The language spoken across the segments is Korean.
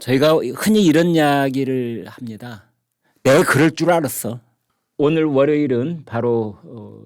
저희가 흔히 이런 이야기를 합니다. 내가 그럴 줄 알았어. 오늘 월요일은 바로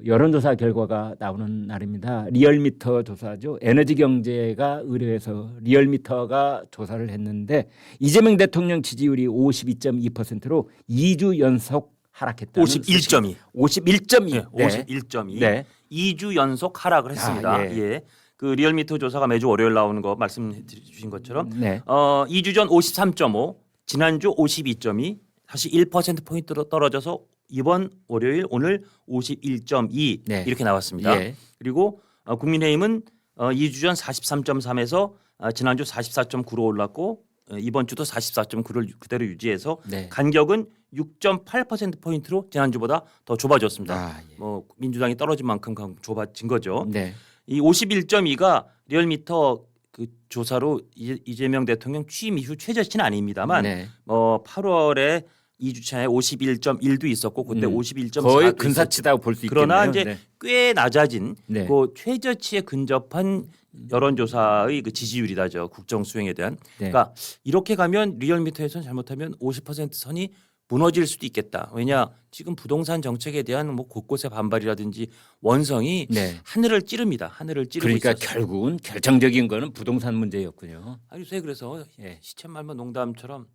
여론조사 결과가 나오는 날입니다. 리얼미터 조사죠. 에너지경제가 의뢰해서 리얼미터가 조사를 했는데 이재명 대통령 지지율이 52.2%로 2주 연속 하락했다. 51.2. 51.2. 네, 51.2. 네. 2주 연속 하락을 했습니다. 아, 예. 예. 그 리얼미터 조사가 매주 월요일 나오는 거 말씀해 주신 것처럼 네. 2주 전 53.5, 지난주 52.2, 다시 1% 포인트로 떨어져서 이번 월요일 오늘 51.2 네. 이렇게 나왔습니다. 예. 그리고 국민의힘은 2주 전 43.3에서 지난주 44.9로 올랐고 이번 주도 44.9를 그대로 유지해서 네. 간격은 6.8% 포인트로 지난주보다 더 좁아졌습니다. 아, 예. 뭐 민주당이 떨어진 만큼 좁아진 거죠. 네. 이 51.2가 리얼미터 그 조사로 이재명 대통령 취임 이후 최저치는 아닙니다만 네. 8월에 2주차에 51.1도 있었고 그때 51.4도 거의 근사치다고 볼 수 있겠네요. 그러나 이제 네. 꽤 낮아진 네. 그 최저치에 근접한 여론조사의 그 지지율이다죠. 국정 수행에 대한. 네. 그러니까 이렇게 가면 리얼미터에서는 잘못하면 50% 선이 무너질 수도 있겠다. 왜냐 지금 부동산 정책에 대한 뭐 곳곳의 반발이라든지 원성이 네. 하늘을 찌릅니다. 하늘을 찌르고 그러니까 있었어요. 결국은 결정적인 거는 부동산 문제였군요. 아니 요새 그래서 예. 시체 말만 농담처럼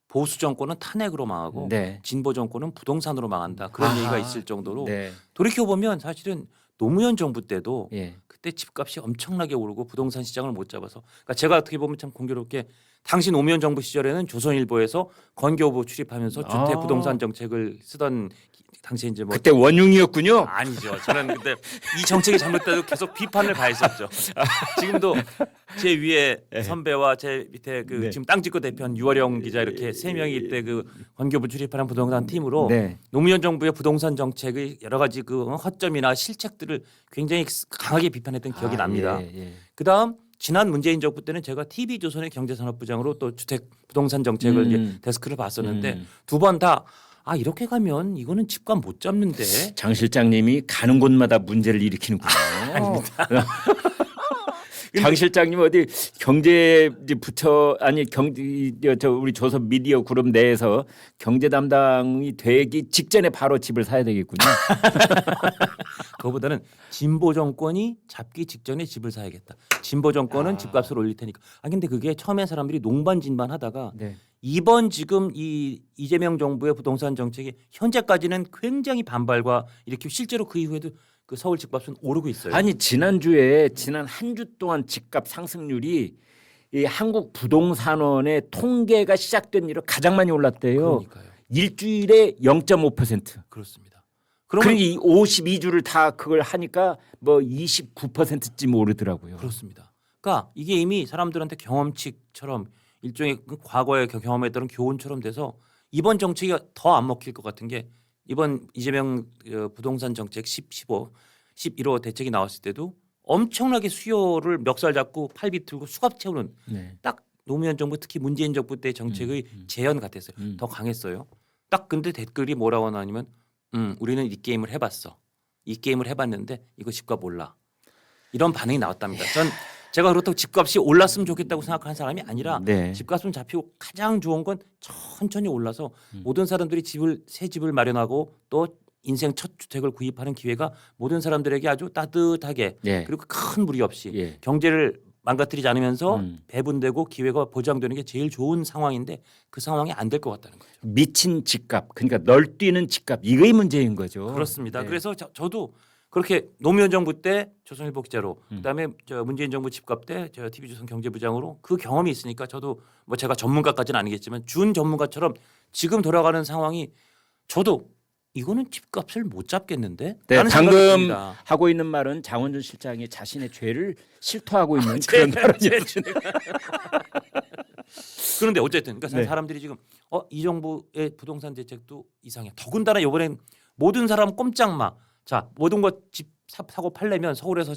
보수 정권은 탄핵으로 망하고 네. 진보 정권은 부동산으로 망한다. 그런 아하. 얘기가 있을 정도로 네. 돌이켜 보면 사실은 노무현 정부 때도 예. 그때 집값이 엄청나게 오르고 부동산 시장을 못 잡아서 그러니까 제가 어떻게 보면 참 공교롭게 당시 노무현 정부 시절에는 조선일보에서 건교 후보 출입하면서 주택 아. 부동산 정책을 쓰던 당시에 이제 뭐 그때 원흉이었군요. 아니죠. 저는 근데 이 정책이 잘못돼도 계속 비판을 가했었죠. 지금도 제 위에 선배와 제 밑에 그 네. 지금 땅짓고 대표한 유월영 기자 이렇게 세 명이 이때 그 건교부 출입하는 부동산 팀으로 네. 노무현 정부의 부동산 정책의 여러 가지 그 허점이나 실책들을 굉장히 강하게 비판했던 기억이 납니다. 예, 예. 그다음 지난 문재인 정부 때는 제가 TV조선의 경제산업부장으로 또 주택 부동산 정책을 이제 데스크를 봤었는데 두 번 다 이렇게 가면 이거는 집값 못 잡는데 장 실장님이 가는 곳마다 문제를 일으키는군요. 장 실장님 어디 경제 부처 아니 저 우리 조선 미디어 그룹 내에서 경제 담당이 되기 직전에 바로 집을 사야 되겠군요. 그거보다는 진보 정권이 잡기 직전에 집을 사야겠다. 진보 정권은 집값을 올릴 테니까. 근데 그게 처음에 사람들이 농반진반 하다가 네. 이번 지금 이 이재명 정부의 부동산 정책이 현재까지는 굉장히 반발과 이렇게 실제로 그 이후에도 그 서울 집값은 오르고 있어요. 아니 지난 한 주 동안 집값 상승률이 이 한국 부동산원의 통계가 시작된 이후 가장 많이 올랐대요. 그러니까요. 일주일에 0.5%. 그렇습니다. 그러면 그러니 이 52주를 다 그걸 하니까 뭐 29%쯤 오르더라고요. 그렇습니다. 그러니까 이게 이미 사람들한테 경험칙처럼 일종의 그 과거에 경험했던 교훈처럼 돼서 이번 정책이 더 안 먹힐 것 같은 게 이번 이재명 부동산 정책 11호 대책이 나왔을 때도 엄청나게 수요를 멱살 잡고 팔 비틀고 수갑 채우는 네. 딱 노무현 정부 특히 문재인 정부 때 정책의 재현 같았어요. 더 강했어요. 딱 근데 댓글이 뭐라고 나오냐면 우리는 이 게임을 해봤어. 이 게임을 해봤는데 이거 집값 올라. 이런 반응이 나왔답니다. 전 제가 그렇다고 집값이 올랐으면 좋겠다고 생각하는 사람이 아니라 네. 집값은 잡히고 가장 좋은 건 천천히 올라서 모든 사람들이 새 집을 마련하고 또 인생 첫 주택을 구입하는 기회가 모든 사람들에게 아주 따뜻하게 예. 그리고 큰 무리 없이 예. 경제를 망가뜨리지 않으면서 배분되고 기회가 보장되는 게 제일 좋은 상황인데 그 상황이 안 될 것 같다는 거죠. 미친 집값 그러니까 널뛰는 집값 이거의 문제인 거죠. 그렇습니다. 네. 그래서 저도 그렇게 노무현 정부 때 조선일보 기자로 그다음에 저 문재인 정부 집값 때 제가 TV조선 경제부장으로 그 경험이 있으니까 저도 뭐 제가 전문가까지는 아니겠지만 준 전문가처럼 지금 돌아가는 상황이 저도 이거는 집값을 못 잡겠는데? 네, 라는 생각이 방금 듭니다. 하고 있는 말은 장원준 실장이 자신의 죄를 실토하고 있는 그런 발언이었죠. 그런데 어쨌든 그러니까 네. 사람들이 지금 이 정부의 부동산 대책도 이상해. 더군다나 이번엔 모든 사람 꼼짝마. 자 모든 것 집 사고 팔려면 서울에서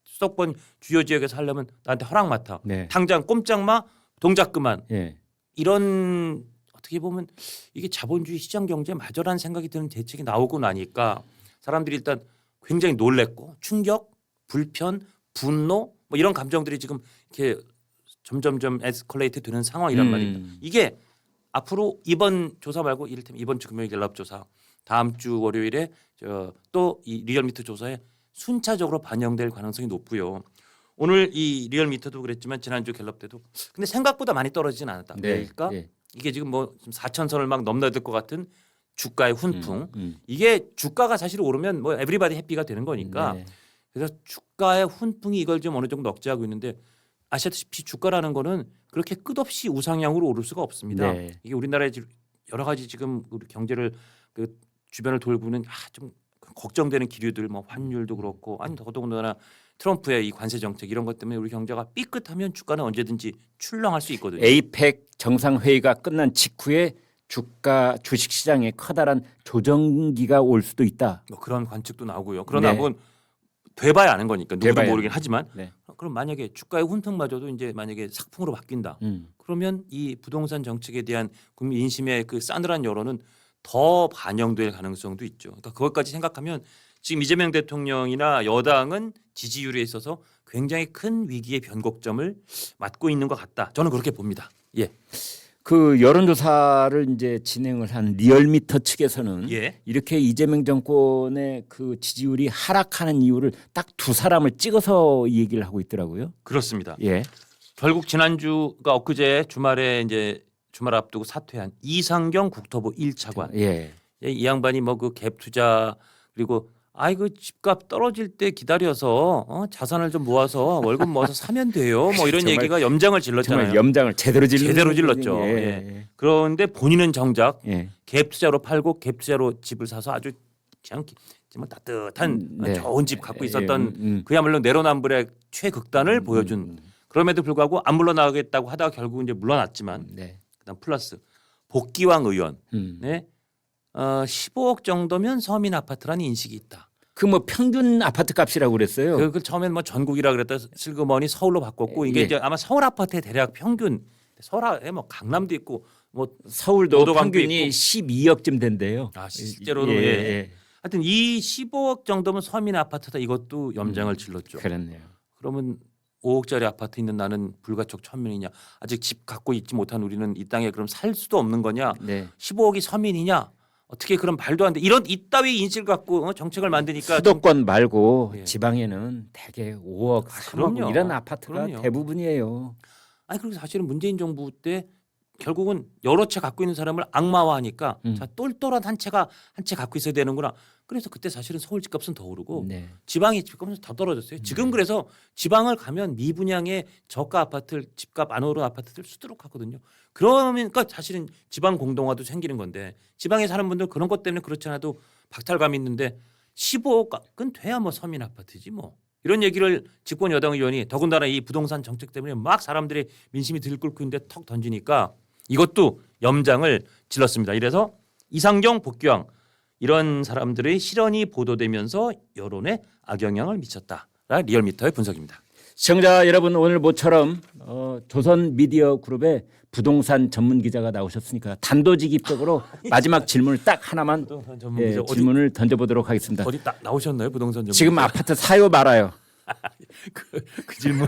수도권 주요 지역에서 하려면 나한테 허락 맡아. 네. 당장 꼼짝마 동작 그만. 예. 이런 어떻게 보면 이게 자본주의 시장 경제 맞아라는 생각이 드는 대책이 나오고 나니까 사람들이 일단 굉장히 놀랬고 충격, 불편, 분노 뭐 이런 감정들이 지금 이렇게 점점점 에스컬레이트 되는 상황이란 말입니다. 이게 앞으로 이번 조사 말고 이를테면 이번 주 금요일 갤럽 조사, 다음 주 월요일에 또 이 리얼미터 조사에 순차적으로 반영될 가능성이 높고요. 오늘 이 리얼미터도 그랬지만 지난주 갤럽 때도 근데 생각보다 많이 떨어지진 않았다. 네. 그러니까 네. 이게 지금 뭐 4,000선을 막 넘나들 것 같은 주가의 훈풍. 이게 주가가 사실 오르면 뭐 에브리바디 해피가 되는 거니까. 네. 그래서 주가의 훈풍이 이걸 좀 어느 정도 억제하고 있는데 아시다시피 주가라는 거는 그렇게 끝없이 우상향으로 오를 수가 없습니다. 네. 이게 우리나라의 여러 가지 지금 우리 경제를 그 주변을 돌고 있는 좀 걱정되는 기류들 뭐 환율도 그렇고 아니 더더군다나 트럼프의 이 관세 정책 이런 것 때문에 우리 경제가 삐끗하면 주가는 언제든지 출렁할 수 있거든요. 에이펙 정상회의가 끝난 직후에 주가 주식시장에 커다란 조정기가 올 수도 있다. 뭐 그런 관측도 나오고요. 그러나 네. 뭐 돼봐야 아는 거니까 누구도 돼봐야 모르긴 하지만 네. 그럼 만약에 주가의 훈풍마저도 이제 만약에 삭풍으로 바뀐다. 그러면 이 부동산 정책에 대한 국민 인심의 그 싸늘한 여론은 더 반영될 가능성도 있죠. 그러니까 그것까지 생각하면 지금 이재명 대통령이나 여당은 지지율에 있어서 굉장히 큰 위기의 변곡점을 맞고 있는 것 같다. 저는 그렇게 봅니다. 예. 그 여론조사를 이제 진행을 한 리얼미터 측에서는 예. 이렇게 이재명 정권의 그 지지율이 하락하는 이유를 딱 두 사람을 찍어서 얘기를 하고 있더라고요. 그렇습니다. 예. 결국 지난주가 엊그제 주말에 이제 주말 앞두고 사퇴한 이상경 국토부 1차관. 예. 이 양반이 뭐 그 갭 투자 그리고 그 집값 떨어질 때 기다려서 자산을 좀 모아서 월급 모아서 사면 돼요. 뭐 이런 정말, 얘기가 염장을 질렀잖아요. 정말 염장을 제대로 질렀죠. 예. 예. 그런데 본인은 정작 예. 갭 투자로 팔고 갭 투자로 집을 사서 아주 그냥 정말 따뜻한 네. 좋은 집 갖고 있었던 예. 그야말로 내로남불의 최극단을 보여준 그럼에도 불구하고 안 물러나겠다고 하다가 결국 이제 물러났지만 네. 그다음 플러스 복기왕 의원 음. 네. 15억 정도면 서민 아파트라는 인식이 있다. 그 뭐 평균 아파트 값이라고 그랬어요. 그 처음엔 뭐 전국이라 그랬다 슬그머니 서울로 바꿨고 이게 예. 이제 아마 서울 아파트의 대략 평균 서울에 뭐 강남도 있고 뭐 서울도 오도강도 평균이 있고. 12억쯤 된대요. 실제로도 예, 예. 예. 하여튼 이 15억 정도면 서민 아파트다 이것도 염장을 질렀죠. 그렇네요. 그러면 5억짜리 아파트 있는 나는 불가촉 천민이냐 아직 집 갖고 있지 못한 우리는 이 땅에 그럼 살 수도 없는 거냐 네. 15억이 서민이냐 어떻게 그럼 말도 안 돼 이런 이따위 인식을 갖고 정책을 만드니까 수도권 말고 예. 지방에는 대개 5억, 3억 그럼요. 이런 아파트가 그럼요. 대부분이에요. 아니 그리고 사실은 문재인 정부 때 결국은 여러 채 갖고 있는 사람을 악마화하니까 자 똘똘한 한 채 갖고 있어야 되는구나. 그래서 그때 사실은 서울 집값은 더 오르고 네. 지방의 집값은 더 떨어졌어요. 지금 그래서 지방을 가면 미분양의 저가 아파트 집값 안 오른 아파트들 수두룩하거든요. 그러니까 사실은 지방 공동화도 생기는 건데 지방에 사는 분들 그런 것 때문에 그렇지 않아도 박탈감이 있는데 15억은 돼야 뭐 서민 아파트지 뭐. 이런 얘기를 집권 여당 의원이 더군다나 이 부동산 정책 때문에 막 사람들의 민심이 들끓고 있는데 턱 던지니까 이것도 염장을 질렀습니다. 이래서 이상경 복귀왕 이런 사람들의 실언이 보도되면서 여론에 악영향을 미쳤다. 리얼미터의 분석입니다. 시청자 여러분 오늘 모처럼 조선 미디어 그룹의 부동산 전문 기자가 나오셨으니까 단도직입적으로 마지막 질문을 딱 하나만 부동산 전문 기자 질문을 던져보도록 하겠습니다. 어디 딱 나오셨나요? 부동산 전문 지금 기자? 아파트 사요 말아요. 그 질문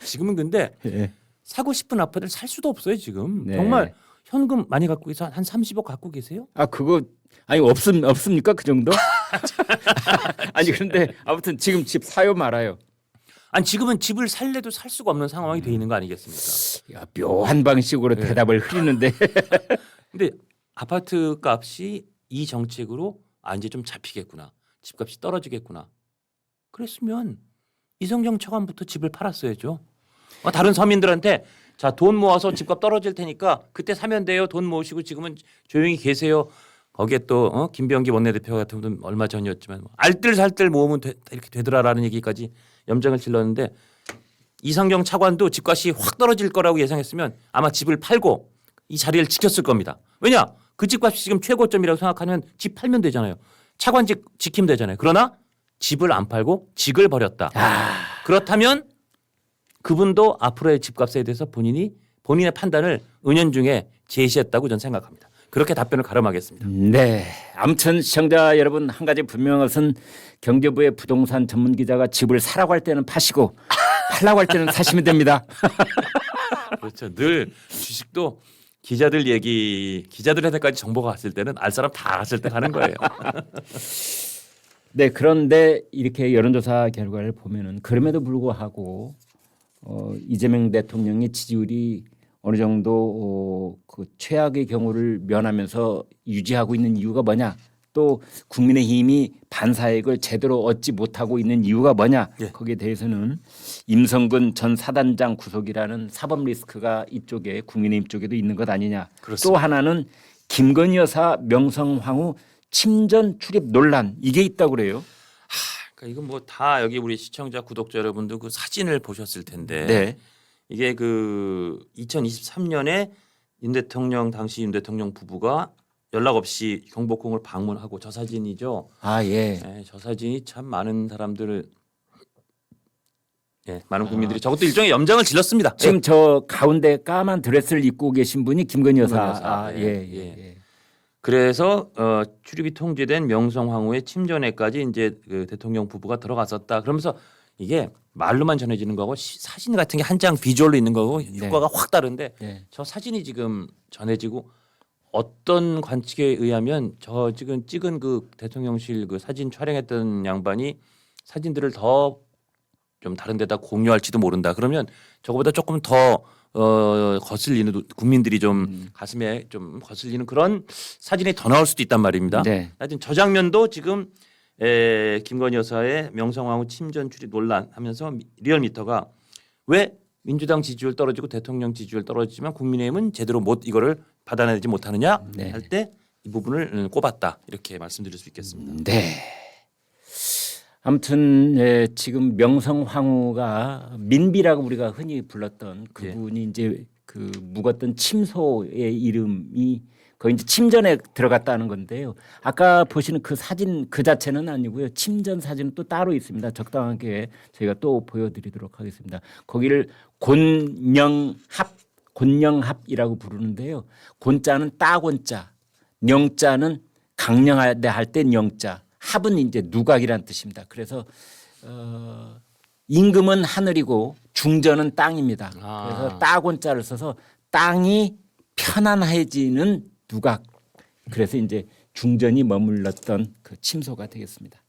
지금은 근데 예. 사고 싶은 아파트를 살 수도 없어요 지금. 네. 정말 현금 많이 갖고 계서 한 30억 갖고 계세요? 아 그거 아니 없습니까 그 정도? 아니 그런데 아무튼 지금 집 사요 말아요. 아니 지금은 집을 살래도 살 수가 없는 상황이 돼 있는 거 아니겠습니까? 야, 묘한 방식으로 네. 대답을 흐리는데 근데 아파트 값이 이 정책으로 이제 좀 잡히겠구나. 집값이 떨어지겠구나. 그랬으면 이성경 차관부터 집을 팔았어야죠. 다른 서민들한테 자 돈 모아서 집값 떨어질 테니까 그때 사면 돼요. 돈 모으시고 지금은 조용히 계세요. 거기에 또 김병기 원내대표 같은 분은 얼마 전이었지만 알뜰살뜰 모으면 이렇게 되더라라는 얘기까지 염장을 질렀는데 이상경 차관도 집값이 확 떨어질 거라고 예상했으면 아마 집을 팔고 이 자리를 지켰을 겁니다. 왜냐? 그 집값이 지금 최고점이라고 생각하면 집 팔면 되잖아요. 차관직 지키면 되잖아요. 그러나 집을 안 팔고 직을 버렸다. 그렇다면 그분도 앞으로의 집값에 대해서 본인의 판단을 은연중에 제시했다고 저는 생각합니다. 그렇게 답변을 가름하겠습니다. 네. 아무튼 시청자 여러분 한 가지 분명한 것은 경제부의 부동산 전문 기자가 집을 사라고 할 때는 파시고 팔라고 할 때는 사시면 됩니다. 그렇죠. 늘 주식도 기자들한테까지 정보가 갔을 때는 알 사람 다 갔을 때 가는 거예요. 네. 그런데 이렇게 여론조사 결과를 보면은 그럼에도 불구하고 이재명 대통령의 지지율이 어느 정도 그 최악의 경우를 면하면서 유지하고 있는 이유가 뭐냐? 또 국민의힘이 반사익을 제대로 얻지 못하고 있는 이유가 뭐냐? 예. 거기에 대해서는 임성근 전 사단장 구속이라는 사법 리스크가 이쪽에 국민의힘 쪽에도 있는 것 아니냐? 그렇습니다. 또 하나는 김건희 여사 명성황후 침전 출입 논란 이게 있다고 그래요. 그러니까 이건 뭐 다 여기 우리 시청자 구독자 여러분도 그 사진을 보셨을 텐데 네. 이게 그 2023년에 당시 윤 대통령 부부가 연락 없이 경복궁을 방문하고 저 사진이죠. 아 예. 네, 저 사진이 참 많은 사람들을 많은 국민들이 저것도 일종의 염장을 질렀습니다. 지금 저 가운데 까만 드레스를 입고 계신 분이 김건희 여사. 김건희 여사. 아, 예, 예, 예, 예. 예. 그래서 출입이 통제된 명성황후의 침전에까지 이제 그 대통령 부부가 들어갔었다. 그러면서 이게 말로만 전해지는 거고 사진 같은 게 한 장 비주얼로 있는 거고 효과가 확 다른데 네. 저 사진이 지금 전해지고 어떤 관측에 의하면 저 지금 찍은 그 대통령실 그 사진 촬영했던 양반이 사진들을 더 좀 다른 데다 공유할지도 모른다. 그러면 저거보다 조금 더 거슬리는 국민들이 좀 가슴에 좀 거슬리는 그런 사진이 더 나올 수도 있단 말입니다. 네. 하여튼 저 장면도 지금 김건희 여사의 명성황후 침전 출입 논란하면서 리얼미터가 왜 민주당 지지율 떨어지고 대통령 지지율 떨어지지만 국민의힘은 제대로 이거를 받아내지 못하느냐 네. 할 때 이 부분을 꼽았다 이렇게 말씀드릴 수 있겠습니다. 네. 아무튼 지금 명성황후가 민비라고 우리가 흔히 불렀던 그분이 이제 그 묵었던 침소의 이름이 거기 이제 침전에 들어갔다는 건데요. 아까 보시는 그 사진 그 자체는 아니고요. 침전 사진은 또 따로 있습니다. 적당하게 저희가 또 보여드리도록 하겠습니다. 거기를 곤영합이라고 부르는데요. 곤자는 따곤자, 영자는 강령하되 할 땐 영자, 합은 이제 누각이란 뜻입니다. 그래서 임금은 하늘이고 중전은 땅입니다. 그래서 따곤자를 써서 땅이 편안해지는 누각. 그래서 이제 중전이 머물렀던 그 침소가 되겠습니다.